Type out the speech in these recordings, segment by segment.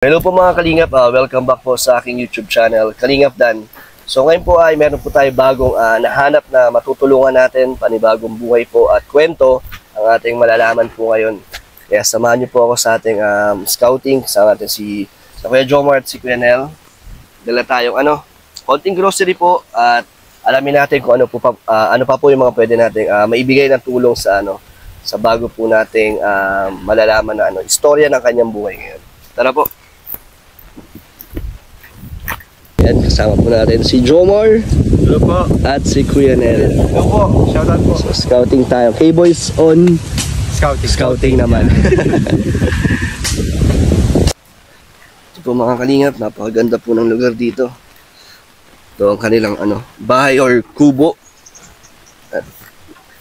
Hello po mga Kalingap, welcome back po sa aking YouTube channel, Kalingap Dan. So ngayon po ay meron po tayo bagong nahanap na matutulungan natin, panibagong buhay po at kwento ang ating malalaman po ngayon. Kaya samahan niyo po ako sa ating scouting, kasama natin si Kuya Jomar at si Kuya Nel. Dala tayong konting grocery po at alamin natin kung ano pa po yung mga pwede nating maibigay ng tulong sa sa bago po nating malalaman na istorya ng kanyang buhay ngayon. Tara po. Yan, kasama po natin si Jomar. Hello po. At si Kuya Nel. Hello po. Shoutout po. So, scouting tayo. K-Boys on scouting naman. Ito po mga Kalingap, napakaganda po ng lugar dito. Ito ang kanilang bahay or kubo. At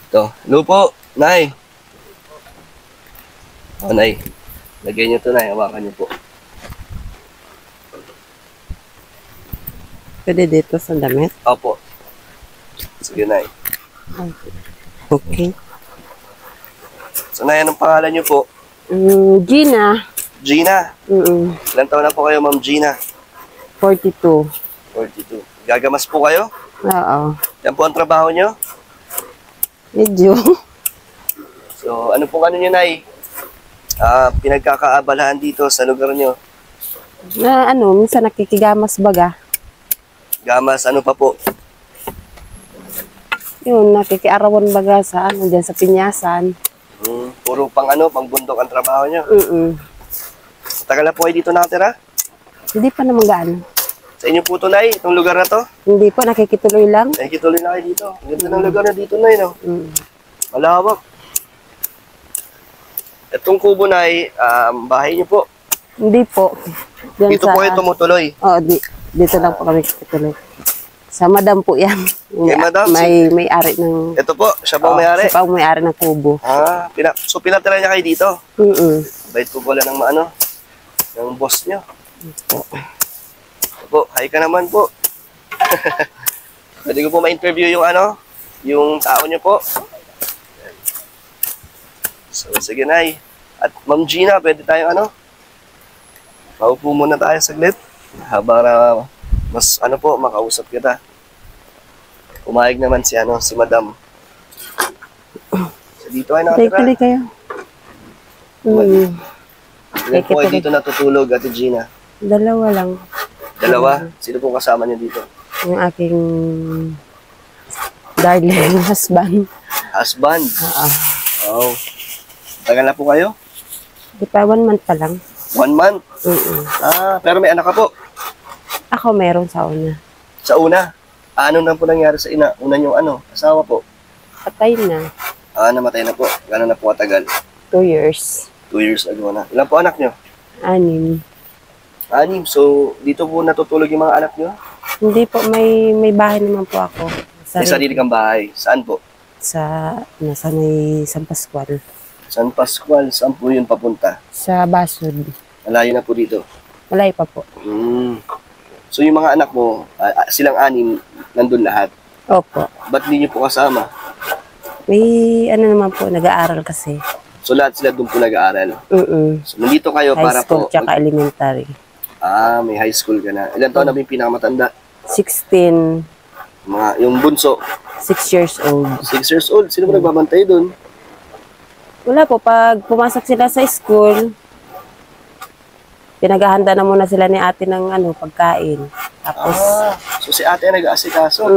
ito. Hello po, Nay. O, Nay. Lagay niyo ito, Nay. Hawakan niyo po. Pwede dito sa damit? Opo. Sige, Nay. Okay. So, Nay, anong pangalan niyo po? Gina. Gina. Ilan taon na po kayo, Ma'am Gina? 42. 42. Gagamas po kayo? Oo. Yan po ang trabaho niyo? Medyo. So, ano pong niyo, Nay? Pinagkakaabalahan dito sa lugar niyo? Na minsan nakikigamas baga. Gamas, ano pa po? Yun, nakikiarawan baga sa dyan sa Pinyasan. Puro pang bundok ang trabaho niyo? Tagal na po kayo dito nakatira? Hindi pa naman gaano. Sa inyo po ito, Nay, itong lugar na to? Hindi po, nakikituloy lang. Nakikituloy na kayo dito. Ganda ng lugar na dito, Nay, no? Malawak. Itong kubo, Nay, bahay niyo po? Hindi po. Dyan Dito po kayo tumutuloy? Oo, dito lang po kami kituloy. Sa madam po yan. Kay Madam? May-ari ng... Ito po, siya po may-ari? Siya po may-ari ng kubo. So pinatira niya kayo dito? Bait po pala ng ng boss niyo. Po, hi ka naman po. Pwede ko po ma-interview yung yung tao niyo po. So, sige, Nay. At Ma'am Gina, pwede tayong maupo muna tayo saglit. Para mas makausap kita. Pumayag naman si Madam. So, dito ay nakatira. Tuloy kayo. Ilan po kayo dito natutulog, Ate Gina? Dalawa lang. Dalawa? Sino pong kasama niyo dito? Yung aking darling husband. Husband? Oo. Oh. Tagal na po kayo? Di pa 1 month pa lang. 1 month? Pero may anak ka po? Ako meron sa una. Sa una? Ano na po nangyari sa una niyong asawa po? Patay na. Namatay na po. Gano'n na po katagal? 2 years. 2 years ago na. Ilan po anak niyo? 6. 6. So, dito po natutulog yung mga anak niyo? Hindi po, may bahay naman po ako. May sarili kang bahay. Saan po? Nasa may San Pascual. San Pascual. Saan po yun papunta? Sa Basod. Malayo na po dito? Malay pa po. So, yung mga anak mo, silang 6, nandun lahat? Opo. Ba't hindi niyo po kasama? May naman po, nag-aaral kasi. So, lahat sila doon po nag-aaral? So, nandito kayo para high school po... tsaka elementary. May high school ka na. Ilan taon na ba yung pinakamatanda? 16. Yung bunso? 6 years old. 6 years old? Sino ba nagbabantay doon? Wala po, pag pumasok sila sa school, pinaghahanda na muna sila ni ate ng pagkain. Tapos, so si ate nag-aasikaso?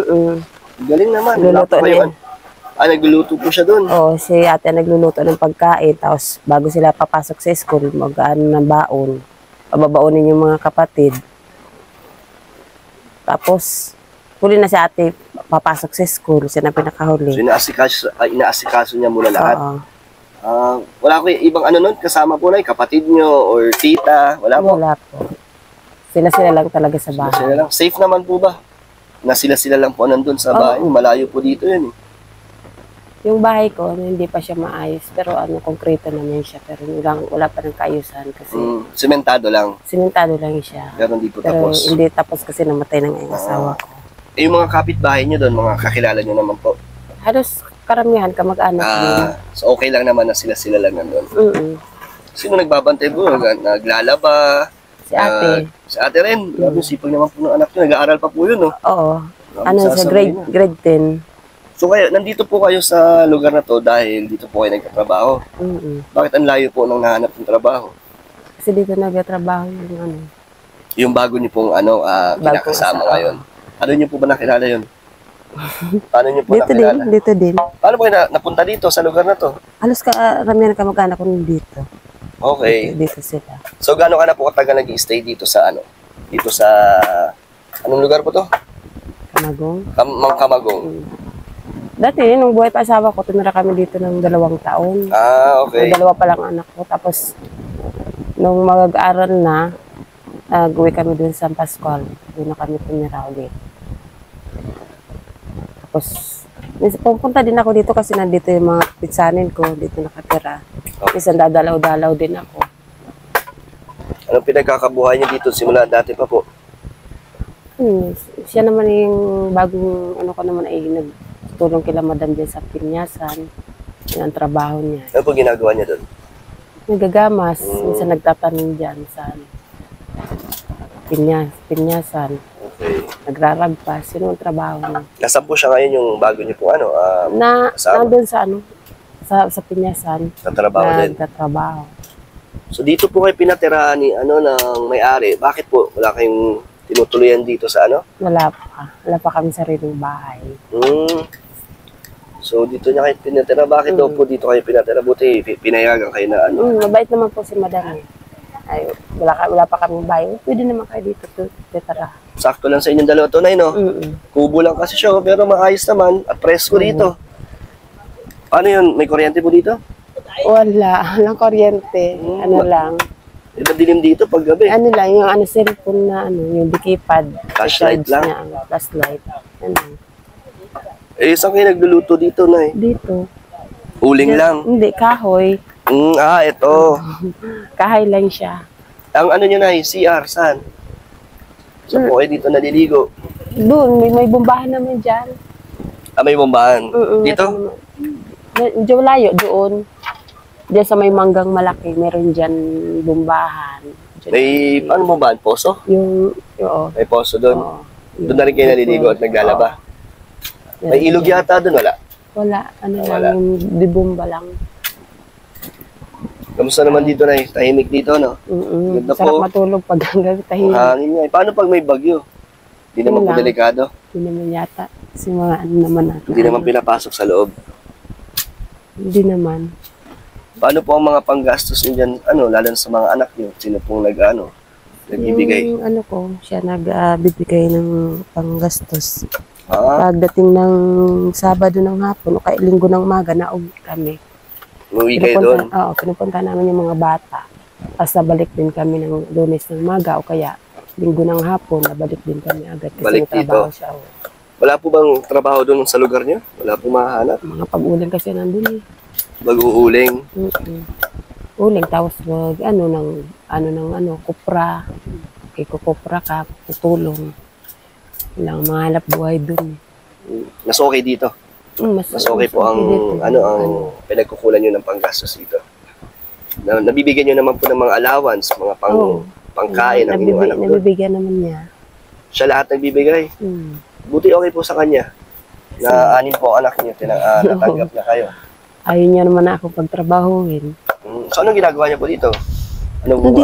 Galing naman. Nagluluto niya. Nagluluto po siya doon? Oo, si ate nagluluto ng pagkain. Tapos, bago sila papasok sa school, ng baon. Pababaonin yung mga kapatid. Tapos, huli na si ate papasok sa school. Siya na pinakahuli. So inaasikaso niya muna lahat? Oo. Wala ko ibang nun, kasama po na kapatid nyo or tita? Wala po? Wala po. Sila lang talaga sa bahay. Sila lang. Safe naman po ba? Na sila lang po nandun sa bahay? Malayo po dito yun. Yung bahay ko, hindi pa siya maayos. Pero konkreto naman siya. Pero wala pa ng kaayusan kasi sementado lang? Simentado lang siya. Pero hindi po Pero tapos? hindi tapos kasi namatay ng asawa ko. Yung mga kapitbahay nyo doon, mga kakilala nyo naman po? Halos karamihan kamag-anak din. So okay lang naman na sila lang nandun. Mm-mm. Sino nagbabantay po? Naglalaba? Si ate. Si ate rin. Grabe, sipag naman po ng anak niyo. Nag-aaral pa po yun, no? Oo. Grabe, Ano sa sasabay na. grade 10. So kayo, nandito po kayo sa lugar na to dahil dito po kayo nagtatrabaho. Bakit ang layo po nung nahanap ng trabaho? Kasi dito nagtatrabaho yung ano. Yung bago niyo pong kinakasama asawa. ngayon. Ano niyo po ba nakilala yun? Paano niyo po Dito nakilala? din, dito din. Paano po kayo napunta dito sa lugar na to? Halos karamihan kamag-anak ko dito. Okay. Dito sila. So gaano ka na po katagal nag-stay dito sa Dito sa anong lugar po to? Kamagong. Mangkamagong. Dati, nung buhay pa asawa ko, tumira kami dito ng 2 taon. Okay. May 2 pa lang anak ko. Tapos, nung mag-aaral na, uwi kami dun sa Pascual. Doon na kami tumira ulit. Tapos, pupunta din ako dito kasi nandito yung mga pitsanin ko. Dito nakatira. Minsan dadalaw-dalaw din ako. Anong pinagkakabuhay niyo dito simula dati pa po? Siya naman yung bagong, ano ko naman ay nagtulong kila madam dyan sa Pinyasan. Yan ang trabaho niya. Ano po ginagawa niya doon? Nagagamas. Minsan nagtatanim dyan sa Pinyasan. Okay. Nagraragpas. Yun ang trabaho niya. Nasaan po siya ngayon yung bago niyo po asawa? Nandun sa sa Pinyasan. Sa trabaho din. Nagtatrabaho. So dito po kayo pinatirahan ni ng may-ari. Bakit po wala kayong tinutuluyan dito sa Wala pa. Wala pa kami sariling bahay. So dito niya kayo pinatira. Bakit daw po dito kayo pinatira? Buti pinayagan kayo na Mabait naman po si madam eh. Ay, wala pa kami bahay. Pwede naman kayo dito titira. Sakto lang sa inyong dalawa tunay, no? Kubo lang kasi siya, pero maayos naman at presko dito. Paano yun? May kuryente po dito? Wala. Walang kuryente. Ano lang. Iba dilim dito pag gabi. Ano lang, yung cellphone na yung dikipad. Flashlight lang? Flashlight. Ano. Saan kayo nagluluto dito, Nay? Dito. Uling lang. Hindi, kahoy. Ito. Kahoy lang siya. Ang nyo, Nay, CR, saan? Saan po kayo dito naliligo? Doon, may bombahan naman dyan. May bombahan. Dito? Medyo layo, doon. Diyan sa may manggang malaki, meron dyan bombahan. May, paano bombahan? Poso? May poso doon. Doon na rin kayo naliligo at naglalaba. May ilog yata doon, wala? Wala. Wala. Yung dibomba lang. Kamusta naman dito, Nay? Tahimik dito, no? Ganda Sarap po. matulog pag hanggang tahimik. Hangin nga. Paano pag may bagyo? Hindi naman po Wala. delikado. Hindi naman yata. Kasi mga naman natin. Hindi naman pinapasok sa loob. Hindi naman. Paano po ang mga panggastos niyo dyan, lalo sa mga anak niyo? Sino pong nagbibigay? Yung ko, siya nagbibigay ng panggastos. Ah, Pagdating ng Sabado ng hapon o kay Linggo ng umaga, nauwi kami. umuwi kayo doon. Pinupunta namin yung mga bata. Tapos nabalik din kami ng Lunes ng umaga o kaya Linggo ng hapon, nabalik din kami agad kasi Balik may trabaho dito. siya. Wala po bang trabaho doon sa lugar niyo? Wala po mahanap? Mga pag-uling kasi nandun eh. Mag-uuling? Uling, tapos kupra. Kay kukupra ka, tutulong. Ilang mahanap buhay dun. Mas okay dito? Mas okay po ang pinagkukulan nyo ng panggastos dito. Nabibigyan nyo naman po ng mga allowance, mga pangkain ng inyong anak doon. Nabibigyan naman niya. Siya lahat nagbibigay. Buti okay po sa kanya. Na 6 po ang anak niyo, natanggap na kayo. Ayaw niya naman ako pagtrabahuin. So anong ginagawa niya po dito? Anong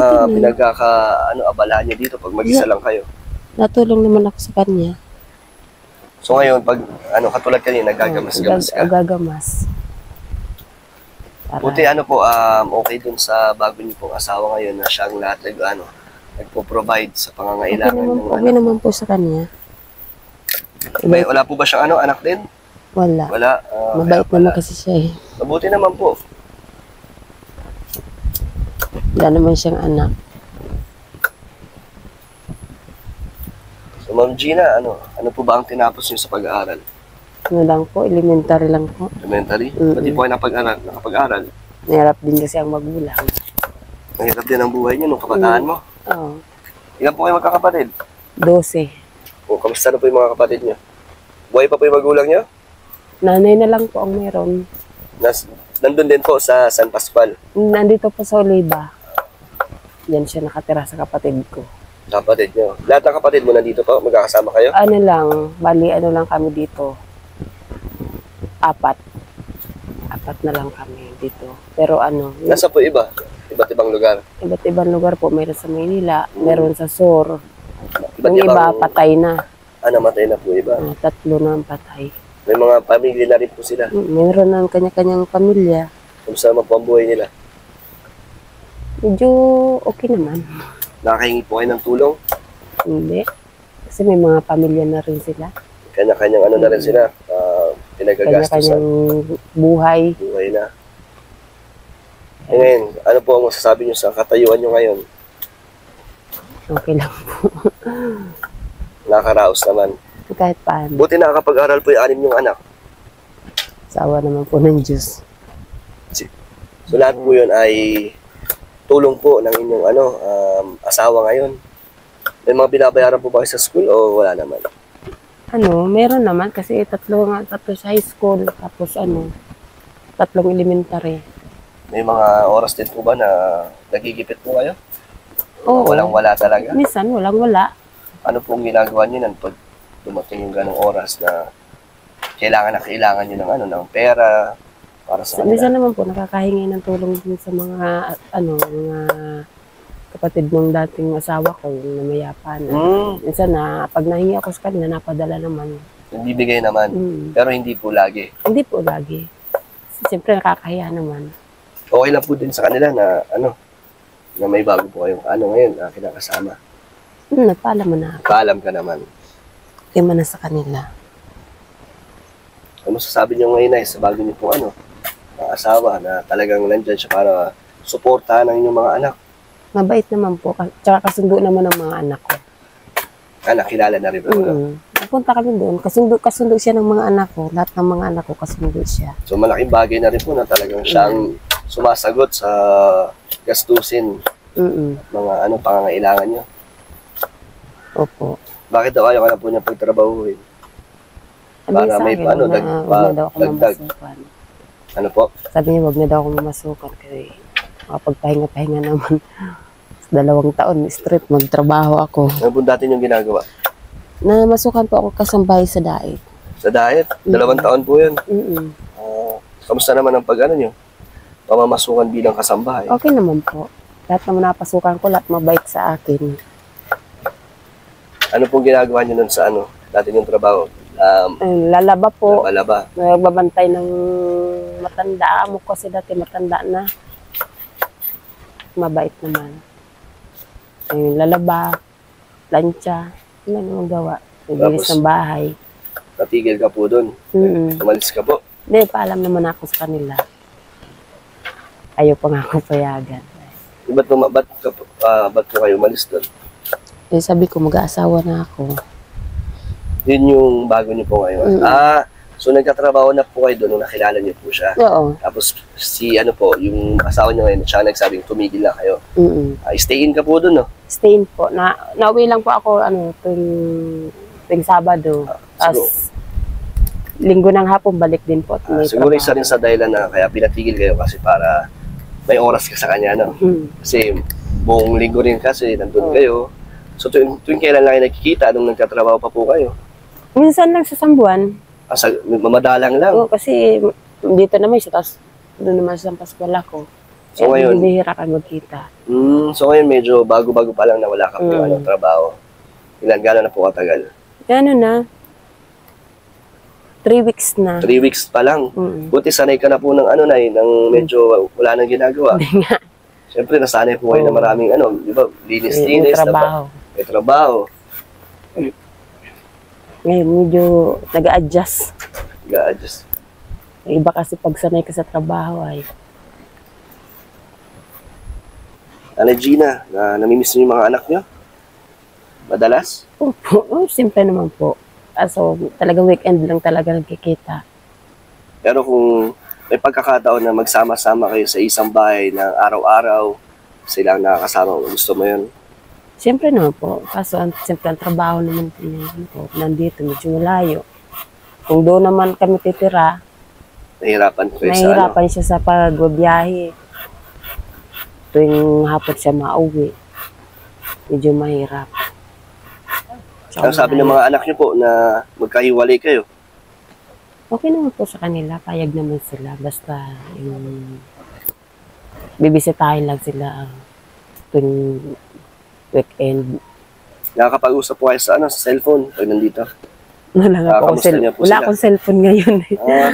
abalahan niyo dito pag mag-isa lang kayo? Natulong naman ako sa kanya. So ngayon, pag katulad kanina, nagagamas-gamas ka. Gagamas. Buti okay dun sa bago niyo pong asawa ngayon na siyang lahat nagpo-provide sa pangangailangan ng Okay naman po sa kanya. Wala po ba siyang anak din? Wala. Wala. Mabait naman kasi siya eh. Mabuti naman po. Wala naman siyang anak. So Ma'am Gina, ano po ba ang tinapos niyo sa pag-aaral? Ano lang po, elementary lang po. Elementary? Pati po kayo nakapag-aral? Nahirap din kasi ang magulang. Mahirap din ang buhay niyo nung kabataan mo. Oo. Ilan po kayo magkakapatid? 12. Kamusta na po yung mga kapatid niyo? Buhay pa po yung magulang niyo? Nanay na lang po ang meron. Nandun din po sa San Pascual. Nandito po sa Oliva. Diyan siya nakatira sa kapatid ko. Kapatid nyo. Lahat ng kapatid mo nandito po? Magkakasama kayo? Ano lang, bali ano lang kami dito. Apat na lang kami dito. Pero ano, Nasa po iba? Iba't ibang lugar? iba't ibang lugar po. Meron sa Maynila, meron sa Sur. Iba't Yung iba ibang... patay na. namatay na po iba. 3 na ang patay. May mga pamilya na rin po sila. Meron ng kanya-kanyang pamilya. Kumusta naman po ang buhay nila? Medyo okay naman. Nakakahingi po kayo ng tulong? Hindi. Kasi may mga pamilya na rin sila. Kanya-kanyang ano na rin sila. Pinagagastusan. Kanya-kanyang buhay. Buhay na. E ngayon, ano po ang masasabi nyo sa katayuan nyo ngayon? Okay lang po. Nakakaraos naman. Kahit paano. Buti nakakapag-aral po yung 6 nyong anak. Sawa naman po ng Diyos. So lahat po yun ay tulong po ng inyong asawa ngayon. May mga binabayaran po ba kayo sa school o wala naman? Meron naman kasi tatlo sa high school, tapos 3 elementary. May mga oras din po ba na nagigipit po kayo? Oo. Walang-wala talaga? Minsan, walang-wala. Ano pong ginagawa niyo pag dumating yung ganong oras na kailangan nyo ng pera para sa Minsan kanila? naman po, nakakahingi ng tulong din sa mga kapatid ng dating asawa ko, yung namayapa na. Minsan pag nahingi ako sa kanila, napadala naman. Bibigay naman, pero hindi po lagi. Hindi po lagi. Siyempre, nakakahiya naman. Okay lang po din sa kanila na na may bago po kayong ngayon na kinakasama. Nagpaalam mo na ako. Paalam ka naman. Okay man na sa kanila. Ano sasabi niyo ngayon ay sa bago niyo po asawa na talagang nandyan siya para suportahan ang inyong mga anak? Mabait naman po. Tsaka kasundo naman ng mga anak ko. Nakilala na rin po. Napunta kami doon. Kasundo siya ng mga anak ko. Lahat ng mga anak ko kasundo siya. So malaking bagay na rin po na talagang siyang sumasagot sa gastusin mga pangangailangan niyo. Opo. Bakit daw ayaw ka na po niya pagtrabahuin? Para may dagdag. Ano po? Sabi niya, wag na daw ako mamasukan kasi makapagpahinga-pahinga naman. 2 taon, straight, magtrabaho ako. Ano po dati yung ginagawa? Namasukan po ako kasambahay sa daig. Sa diet? 2 taon po yun. Kamusta naman ang niyo? Pamamasukan bilang kasambahay? Okay naman po. Lahat naman napasukan ko, lahat mabait sa akin. Ano pong ginagawa niyo nun sa dati yung trabaho? Lalaba po. Lalaba. Nagbabantay ng matanda. Amo ko kasi dati matanda na. Mabait naman. Lalaba, plancha, ano naman gawa. Naglinis Tapos, ng bahay. Natigil ka po dun. Umalis ka po. Hindi, paalam naman ako sa kanila. Ayaw pa nga ako payagan. Ba't po kayo umalis dun? Sabi ko, mag-aasawa na ako. Yun yung bago niyo po ngayon. So nagkatrabaho na po kayo doon nung nakilala niyo po siya. Oo. Tapos yung asawa niyo ngayon, siya nagsabing tumigil na kayo. Stay in ka po doon, no? Stay in po. Nauwi lang po ako, tuwing Sabado. Tapos, linggo ng hapon, balik din po. Siguro isa rin sa dahilan na kaya pinatigil kayo kasi para may oras ka sa kanya, no? Kasi buong linggo rin kasi nandun kayo. So tuwing kailan lang kayo nakikita nung nagkatrabaho pa po kayo? Minsan lang sa Sambuan. Mamadalang lang. Oo, kasi dito naman siya, tapos doon naman sa Pascual ako. So ngayon, bihira ka magkita. So ngayon medyo bago-bago pa lang na wala ka po trabaho. Gano'n na po katagal? Gano'n na. 3 weeks na. 3 weeks pa lang. Buti sanay ka na po ng ng medyo wala nang ginagawa. Hindi nga. Siyempre nasanay po kayo na maraming di ba, linis-linis. May trabaho. May trabaho. Ngayon, medyo nag-a-adjust. Nag-a-adjust. Iba kasi pag sanay ka sa trabaho ay. Gina, namimiss niyo yung mga anak niyo? Madalas? Oo, simple naman po. So, talagang weekend lang talaga nagkikita. Pero kung may pagkakataon na magsama-sama kayo sa isang bahay na araw-araw, silang nakakasama, gusto mo yun? Siyempre naman po. Kaso, siyempre ang trabaho naman po, nandito, medyo malayo. Kung doon naman kami titira, Nahihirapan ko nahihirapan siya sa pagbabiyahe. tuwing hapon siya mauwi, medyo mahirap. Ang sabi ng mga anak niyo po na magkahiwalay kayo? Okay naman po sa kanila, payag naman sila. Basta yung bibisitahin lang sila tuwing weekend. Nakakapag-usap po kayo sa cellphone pag nandito? Wala nga po Kamusta niyo po wala sila? akong cellphone ngayon.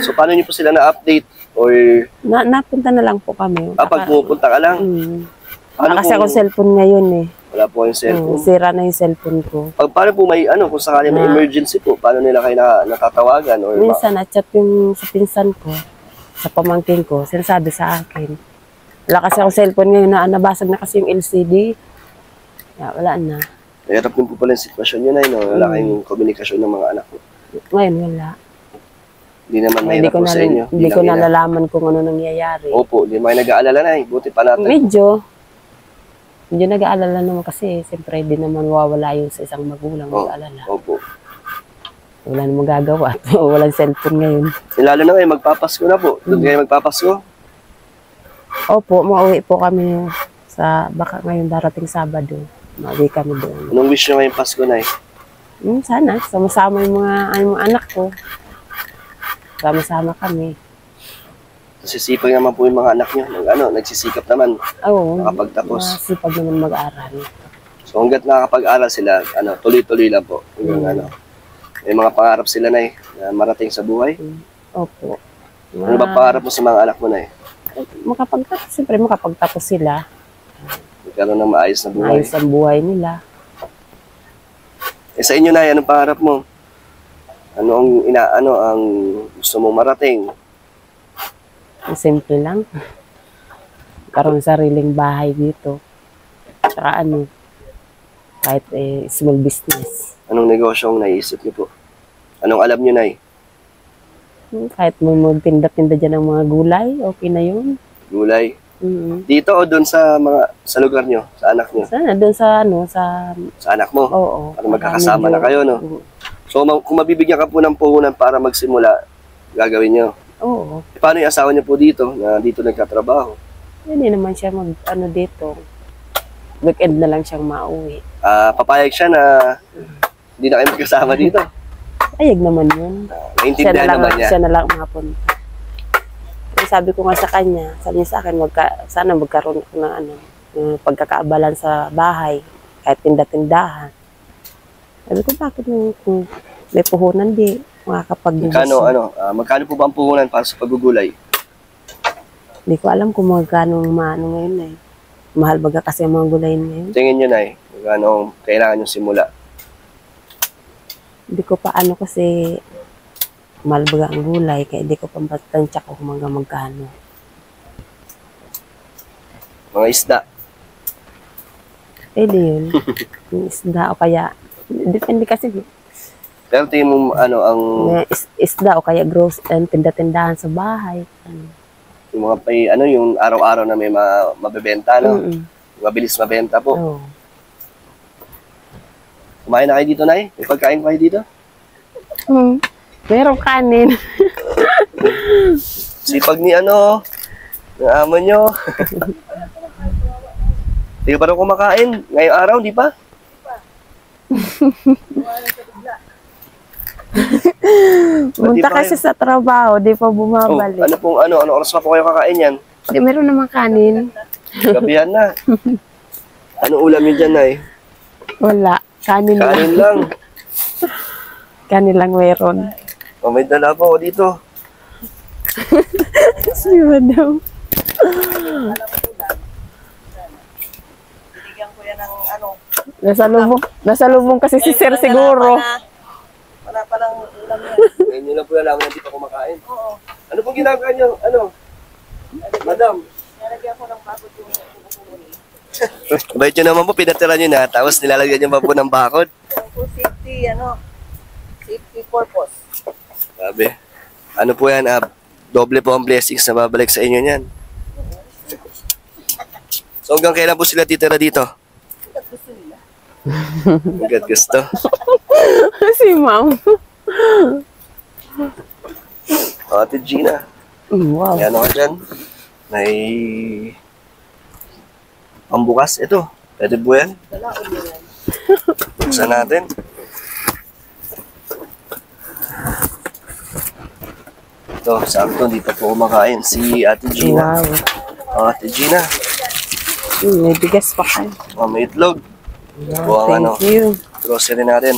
So paano niyo po sila na-update? Or Napunta na lang po kami. pag pumupunta ka lang? Wala kasi akong cellphone ngayon eh. Wala po yung cellphone? Sira na yung cellphone ko. Paano po may kung sakali may emergency po, paano nila kayo natatawagan? Or Minsan na-chat yung sa pinsan ko, sa pamangkin ko, sinasabi sa akin. Wala kasi akong cellphone ngayon na nabasag na kasi yung LCD. Wala na. Hirap din po pala yung sitwasyon nyo na wala kayong komunikasyon ng mga anak mo. Ngayon wala. Hindi naman mahirap po sa inyo. Hindi ko nalalaman kung ano nangyayari. Opo, hindi naman nag-aalala na Buti pa natin. Medyo nag-aalala naman kasi siyempre di naman wawala yung sa isang magulang mag-aalala. Opo. Wala namang gagawa. Walang cellphone ngayon. Lalo na kayo, magpapasko na po. Doon kayo magpapasko? Opo, mauwi po kami baka ngayon darating Sabado. Mauwi kami doon. Anong wish nyo ngayong Pasko na Sana, sama-sama yung mga anak ko. Sama-sama kami. Nasisipag naman po yung mga anak nyo. Nagsisikap naman. Oo. Nakapagtapos. Masipag naman mag-aaral. So hanggat nakakapag-aral sila, tuloy-tuloy lang po. May mga pangarap sila na marating sa buhay. Opo. Ano ba pangarap mo sa mga anak mo na Siyempre makapagtapos sila. Magkaroon ng maayos na buhay. Ayos ang buhay nila. Sa inyo na, anong pangarap mo? Ano ang gusto mong marating? Simple lang. Karoon sariling bahay dito. Tsaka kahit small business. Anong negosyo ang naisip niyo po? Anong alam niyo na Kahit mo magtinda-tinda dyan ng mga gulay, okay na yun. Gulay? Dito o doon sa lugar niyo, sa anak niyo? Sana doon sa anak mo? Oo. Para magkakasama na kayo, no? So kung mabibigyan ka po ng puhunan para magsimula, gagawin niyo? Oo. Paano yung asawa niyo po dito, na dito nagkatrabaho? Hindi naman siya dito. Weekend na lang siyang mauwi. Papayag siya na hindi na kayo magkasama dito? Ayag naman yun. Naintindihan naman niya? Siya na lang mapunta. Sabi ko nga sa kanya, sabi niya sa akin, sana magkaroon ako ng pagkakaabalan sa bahay, kahit tinda-tindahan. Sabi ko, bakit kung may puhunan, di makakapag-negosyo. Magkano po ba ang puhunan para sa paggugulay? Hindi ko alam kung magkano ngayon eh. Mahal baga kasi ang mga gulay ngayon. Tingin nyo na magkano kailangan nyo simula? Hindi ko pa kasi mahal baga ang gulay, kaya hindi ko pa matansya kung magkano. Mga isda? Pwede yun. Yung isda o kaya, depende kasi. Pero tingin mo ang... Isda o kaya tinda-tindahan sa bahay. Yung mga yung araw-araw na may mabebenta, no? Mabilis mabenta po. Oo. Kumain na kayo dito, Nay? May pagkain pa kayo dito? Merong kanin. Sipag ni ng amo nyo. Di pa rin kumakain. Ngayong araw, di pa? Punta kasi sa trabaho, di pa bumabalik. Ano oras pa po kayo kakain yan? Di, meron namang kanin. Gabihan na. Anong ulam yun dyan, Nay? Wala. Kanin lang. Kanin lang meron. May dala po ako dito. Si Madam. Bigyan ko yan ng Nasa lubong kasi si Sir siguro. Wala pa lang ulam yan. Ngayon nyo lang po alam na hindi pa kumakain. Oo. Ano pong ginagawa nyo? Madam? Nalagyan ko ng bakod yung ulo. Bait nyo naman po, pinatira nyo na, tapos nilalagyan nyo pa po ng bakod. For safety, safety purpose. Sabi, ano po yan, doble po ang blessings na babalik sa inyo niyan. So hanggang kailan po sila titira dito? Hanggat gusto nila. Hanggat gusto. Si Ma'am. Ate Gina, Wow. ano ka dyan? Pambukas, ito. Pwede po yan. Dalaon mo yan. Buksan natin. Ito, sakto, hindi pa po kumakain. Si Ate Gina. Wow. Oh, Ate Gina. May bigas pa kayo. Oh, may itlog. Wow, Buwang ano. thank you. Grocery natin.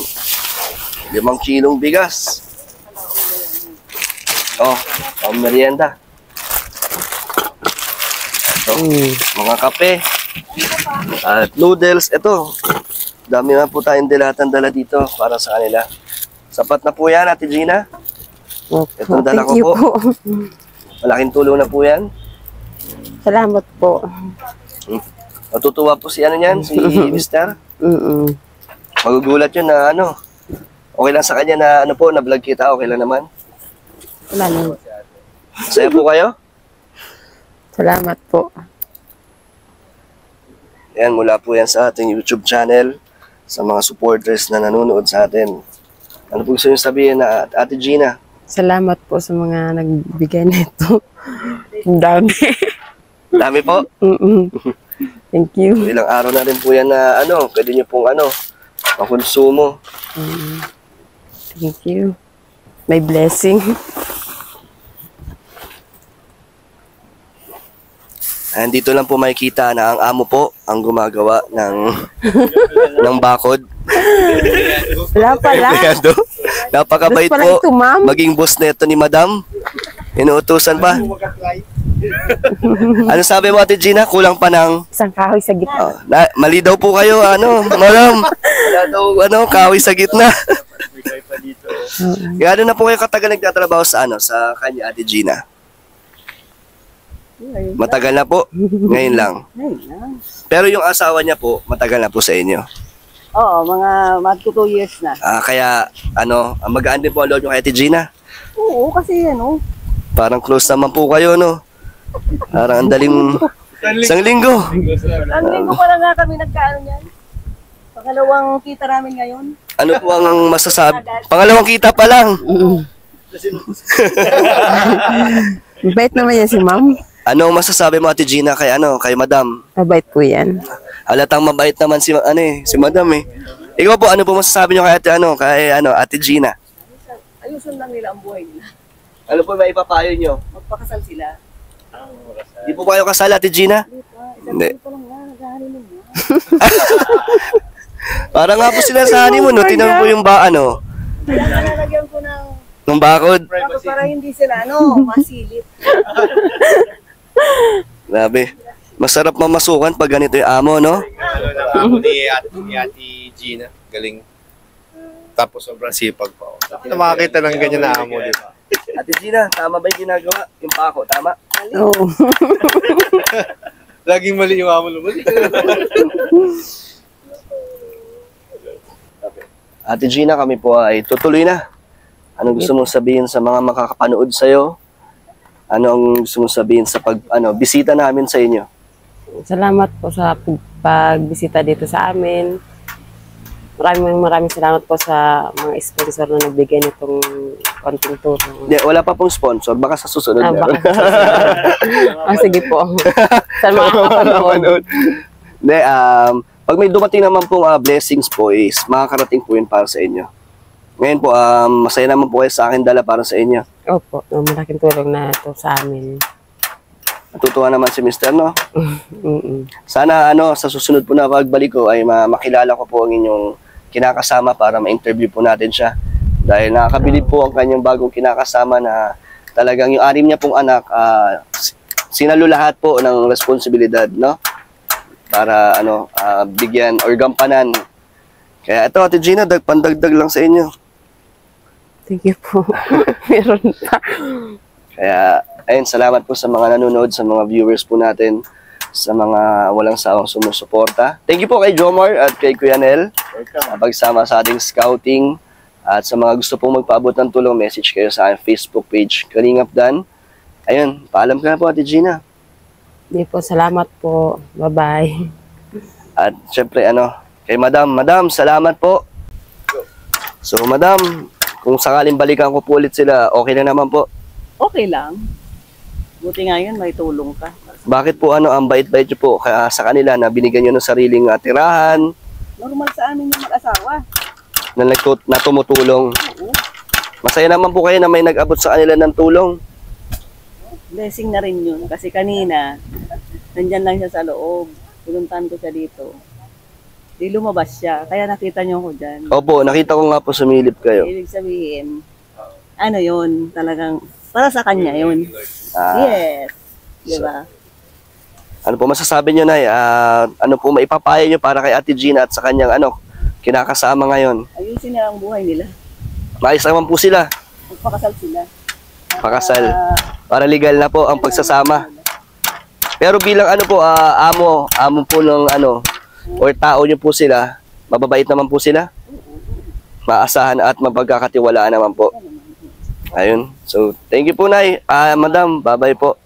5 kilong bigas. Oh, pang merienda. Ito, mga kape. At noodles. Ito, dami na po tayong dilatan dala dito para sa kanila. Sapat na po yan, Ate Gina. Opo, Itong dala thank you ko po. po. Malaking tulong na po yan. Salamat po. Matutuwa po si ano niyan, si Mr. Magugulat yun na ano. Okay lang sa kanya na ano po, na vlog kita, okay lang naman. Wala na. Masaya po kayo? Salamat po. Yan, mula po yan sa ating YouTube channel, sa mga supporters na nanonood sa atin. Ano po gusto nyo sabihin na Ate Gina? Salamat po sa mga nagbigay nito. Ang dami. Dami po. Thank you. Ilang araw na rin po yan na ano, pwede nyo pong ano, makonsumo. Thank you. May blessing. And dito lang po makikita na ang amo po ang gumagawa ng bakod. Wala pala. Empleyado. Napakabait Boss pala po. ito, ma'am. Maging boss neto ni Madam. Inuutusan pa. Ano sabi mo, Ate Gina? Kulang pa ng... Isang kahoy sa gitna. Oh, mali daw po kayo, ano, Madam. Wala daw, ano, kahoy sa gitna. Gano'n na po kayo katagal nagtatrabaho sa, ano, sa kanya, Ate Gina? Matagal na po. Ngayon lang. Pero yung asawa niya po, matagal na po sa inyo. Oo, mga magto 2 years na. Kaya, ano, magaan din po ang loob nyo kay Ate Gina. Oo, kasi ano, Parang close naman po kayo, no? Parang ang daling... Isang linggo. ang linggo pa lang nga kami nagkaano niyan. Pangalawang kita namin ngayon. Ano po ang masasabi? Pangalawang kita pa lang. Mabait naman yan si ma'am. Ano ang masasabi mo, Ate Gina, kay ano, kay Madam? Mabait po yan. Halatang mabait naman si ano si Madam eh. Ikaw po, ano po masasabi niyo kay Ate Gina? Ayusin lang nila ang buhay nila. Ano po may ipapayo niyo? Magpakasal sila. Di po ba kayo kasal, Ate Gina? Hindi. Ito lang nga, naghahalin mo. Para nga po sila sa honeymoon, no? Tinan po yung ano, Kaya nalalagyan ko ng bakod. para hindi sila, ano, masilip. Grabe. Masarap mamasukan pag ganito yung amo, no? Ako ni Ate Gina. Galing. Tapos sobrang sipag pa ako. Na makakita ng ganyan na amo, di ba? Ate Gina, tama ba yung ginagawa? Yung pako, tama? Oo. Laging mali yung amo lumali. Ate Gina, kami po ay tutuloy na. Anong gusto mong sabihin sa mga makakapanood sa'yo? Ano ang gusto mong sabihin sa bisita namin sa inyo? Salamat po sa pagbisita dito sa amin. Maraming salamat po sa mga sponsor na nagbigay nitong konting tulong. Hindi, wala pa pong sponsor. Baka sa susunod. Baka meron. sige po. Sa mga kapanood. Hindi, pag may dumating naman pong blessings po is makakarating po yun para sa inyo. Ngayon po, masaya naman po kayo sa akin dala para sa inyo. Opo, malaking tulong na ito sa amin. Natutuwa naman si Mr. no? Sana sa susunod po na pagbalik ko ay makilala ko po ang inyong kinakasama para ma-interview po natin siya. Dahil nakakabilib po ang kanyang bagong kinakasama na talagang yung 6 niya pong anak, sinalo lahat po ng responsibilidad, no? Para bigyan or gampanan. Kaya ito, Ate Gina, pandagdag lang sa inyo. Thank you po. Meron pa. Kaya, ayun, salamat po sa mga nanonood, sa mga viewers po natin, sa mga walang sawang sumusuporta. Thank you po kay Jomar at kay Kuya Nel. Pagsama sa ating scouting. At sa mga gusto pong magpaabot ng tulong, message kayo sa aking Facebook page, Kalingap Dan. Ayun, paalam ka na po, Ate Gina. Hindi po, salamat po. Bye-bye. At syempre, kay Madam, salamat po. So, Madam, kung sakaling balikan ko po ulit sila, okay na naman po. Okay lang. Buti nga yun, may tulong ka. Para Bakit po ang bait-bait niyo po sa kanila na binigyan niyo ng sariling tirahan, Normal sa amin yung mag-asawa. na tumutulong? Oo. Masaya naman po kayo na may nag-abot sa kanila ng tulong. Blessing na rin yun. Kasi kanina, nandyan lang siya sa loob. Pinuntahan ko siya dito. Di lumabas siya. Kaya nakita niyo ako dyan. Opo, nakita ko nga po sumilip kayo. Ibig sabihin, ano yun, talagang para sa kanya yun. Ah, Yes. Diba? Ano po masasabi niyo, Nay? Ano po maipapaya niyo para kay Ate Gina at sa kanyang kinakasama ngayon? Ayusin nila ang buhay nila. Maayos naman po sila. Magpakasal sila. Pakasal. Para legal na po ang pagsasama. Pero bilang amo po ng or tao niyo po sila, mababait naman po sila. Maasahan at mapagkakatiwalaan naman po. Ayun. So, thank you po, Nay. Madam, bye-bye po.